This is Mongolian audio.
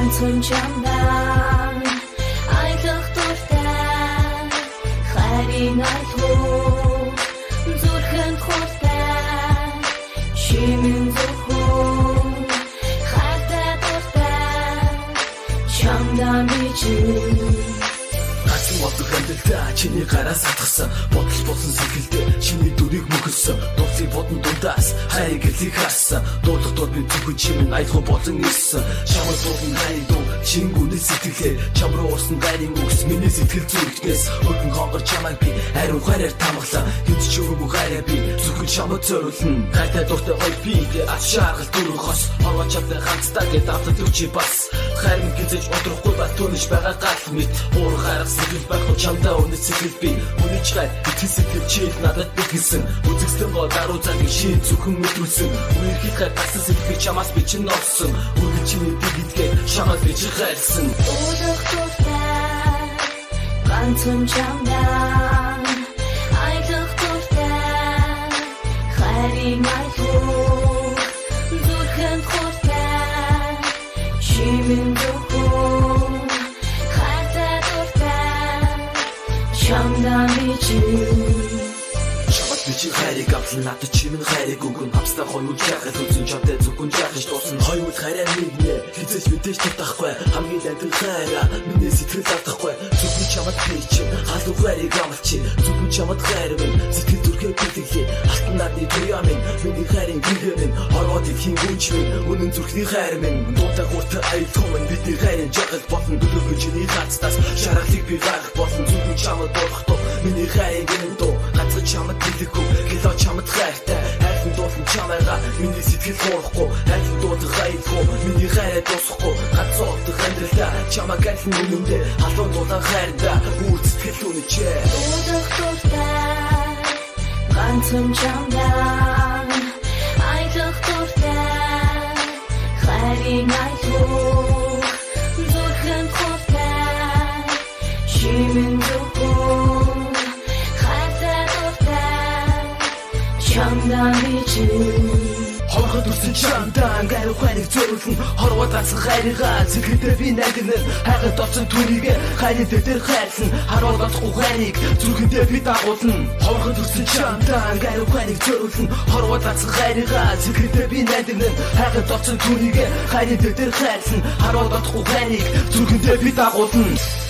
ганцхан чамдан аялах дуртай хайрын айлгуу зүрхэнд хуртай шимэн зөвхөн хайртай дуртай чамдан бичиг Бодох амьдралдаа чиний гараас хатгсан бодол болсон сэтгэлдээ чиний дүрийг мөхөссөн дурлыг бодон дундаас хайр гэрлийг харсан дуулах дууд би зөвхөн чимэн аялгау болон ирсэн чамд дуулан хайр дуу чингүнэл сэтгэлээ чам руу урсан гайрын үгс миний сэтгэл зүрхнээс өргөн хонгор чамайг би хариу хайраар тамглаа хэд ч өргөө хайраа би зөвхөн чамд зориулна хайртай дуртай хоёр биетэй аж шааргал дөрөв хос хорвоо чамтай ганцтай гээд автад өчи бас хайр минь гизэж одрахгүй ба түнш байгаа гал мэд уур хайр сэтгэл байхгүй чамдаа үнэ сэтгэл би үнэчгээр итгэл сэтгэл чиг надад битгсэн үзэгсэн гоо даруй цагийг шин зөвхөн мэдрүүлсэн үерхий хайр тасан сэтгэл чамаас би чинь орсон үргэлж чиний дэгдгээ чамаас би чи хайрсан уулах дуртай ганцхан чамдан аялах дуртай хайрын айлгуу зүрхэнд хуртай шимэн зөвхөн хайртай дуртай чамдан бичиг Бичиг хайрыг авлан надад чимэн хайрыг өгөн хамстай хоёул жахал үзэн чамтай зөвхөн жахаж дуусан хоёул хайраа нэгнэ хизээс мэдээж татахгүй хамгийн лайдын хайраа миний сэтгэл алдахгүй зөвхөн чамд хийчих халуун хайрыг амлчих зөвхөн чамд хайр минь сэтгэл зүрхээ бэлгэлээ алтан надны туяа минь миний хайрын гингээ минь ороод ихийн гүнч минь үнэн зүрхний хайр минь дуутай хуртай аялах минь бидний хайрын жахал болон дөрөвгөн чиний хацтаас шаргалыг би гарах болон зөвхөн чамд дурахгүй миний хайрын гинэн дуу ганцхан чамд Гэлөө чамд хайртай хайрын дуулан чамайгаа миний сэтгэл хуурахгүй хайрын дуудах айлгуу миний хайраа дуусахгүй ганцхан утга амьдралдаа чамаа гайлан үнэндээ халуун дулаан хайрдаа үр сэтгэл үнэчээ уулах дуртай ганцхан чамдан аялах дуртай хайрын айлгуу зүрхэнд хуртай шимэн зөвхөн чамдан бичиг Хорхот үрсэн чамдан гайруу хайрыг зориулна хорвоо дацсан хайрыгаа сэтгэлдээ би найдагнал хайгад орсон түүнийг хайрын дээр хайрлан харуул гацхгүй хайрыг зүрхэндээ би дагуулна Хорхот үрсэн чамдан гайруу хайрыг зориулна хорвоо дацсан хайрыгаа сэтгэлдээ би найдагнал хайгад орсон түүнийг хайрын дээр хайрлан харуул гацхгүй хайрыг зүрхэндээ би дагуулна